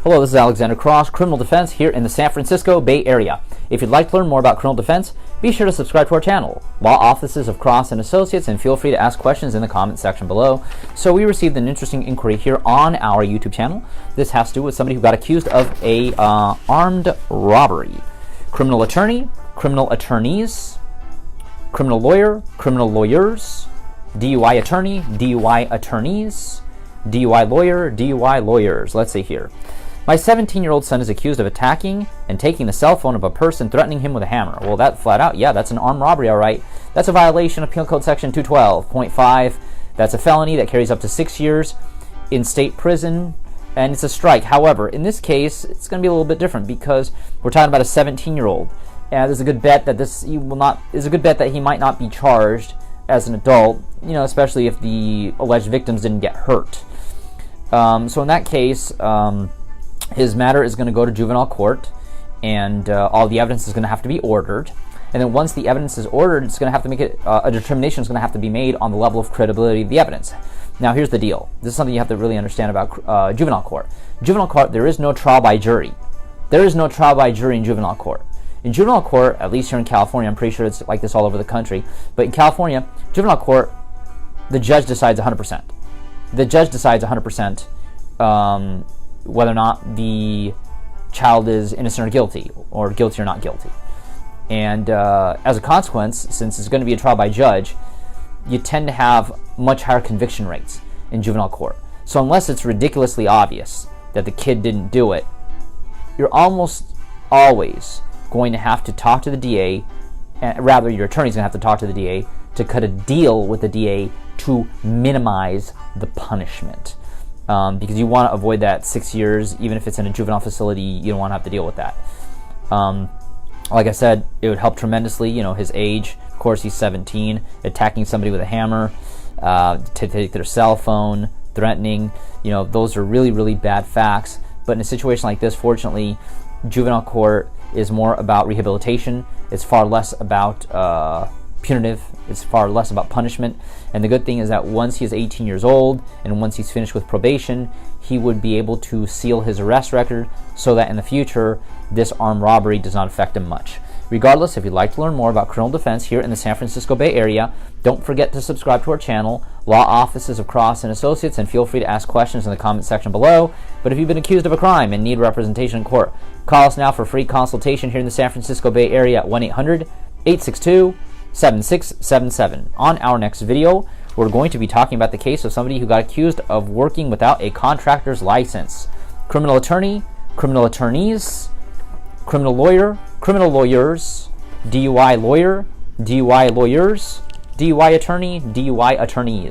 Hello, this is Alexander Cross, Criminal Defense here in the San Francisco Bay Area. If you'd like to learn more about criminal defense, be sure to subscribe to our channel, Law Offices of Cross and Associates, and feel free to ask questions in the comment section below. So we received an interesting inquiry here on our YouTube channel. This has to do with somebody who got accused of a armed robbery. Criminal attorney, criminal attorneys, criminal lawyer, criminal lawyers, DUI attorney, DUI attorneys, DUI lawyer, DUI lawyers. Let's see here. My 17-year-old son is accused of attacking and taking the cell phone of a person, threatening him with a hammer. Well, that flat out, yeah, that's an armed robbery, all right. That's a violation of Penal Code Section 212.5. That's a felony that carries up to 6 years in state prison, and it's a strike. However, in this case, it's going to be a little bit different because we're talking about a 17-year-old, and there's a good bet that he might not be charged as an adult, you know, especially if the alleged victims didn't get hurt. So in that case, his matter is going to go to Juvenile Court, and all the evidence is going to have to be ordered. And then once the evidence is ordered, it's going to have to make it, a determination is going to have to be made on the level of credibility of the evidence. Now, here's the deal. This is something you have to really understand about Juvenile Court. Juvenile Court, there is no trial by jury. There is no trial by jury in Juvenile Court. In Juvenile Court, at least here in California, I'm pretty sure it's like this all over the country, but in California, Juvenile Court, the judge decides 100%. The judge decides 100% whether or not the child is innocent or guilty or not guilty. And as a consequence, since it's going to be a trial by judge, you tend to have much higher conviction rates in juvenile court. So unless it's ridiculously obvious that the kid didn't do it, you're almost always going to have to talk to the DA, rather your attorney's going to have to talk to the DA to cut a deal with the DA to minimize the punishment. Because you want to avoid that 6 years, even if it's in a juvenile facility, you don't want to have to deal with that. Like I said, it would help tremendously, you know, his age, of course he's 17, attacking somebody with a hammer, to take their cell phone, threatening, you know, those are really, really bad facts. But in a situation like this, fortunately, juvenile court is more about rehabilitation. It's far less about punitive. It's far less about punishment. And the good thing is that once he is 18 years old and once he's finished with probation, he would be able to seal his arrest record so that in the future this armed robbery does not affect him much. Regardless, if you'd like to learn more about criminal defense here in the San Francisco Bay Area, don't forget to subscribe to our channel, Law Offices of Cross and Associates, and feel free to ask questions in the comment section below. But if you've been accused of a crime and need representation in court, call us now for free consultation here in the San Francisco Bay Area at 1-800-862-7677. On our next video, we're going to be talking about the case of somebody who got accused of working without a contractor's license. Criminal attorney, criminal attorneys, criminal lawyer, criminal lawyers, DUI lawyer, DUI lawyers, DUI attorney, DUI attorneys.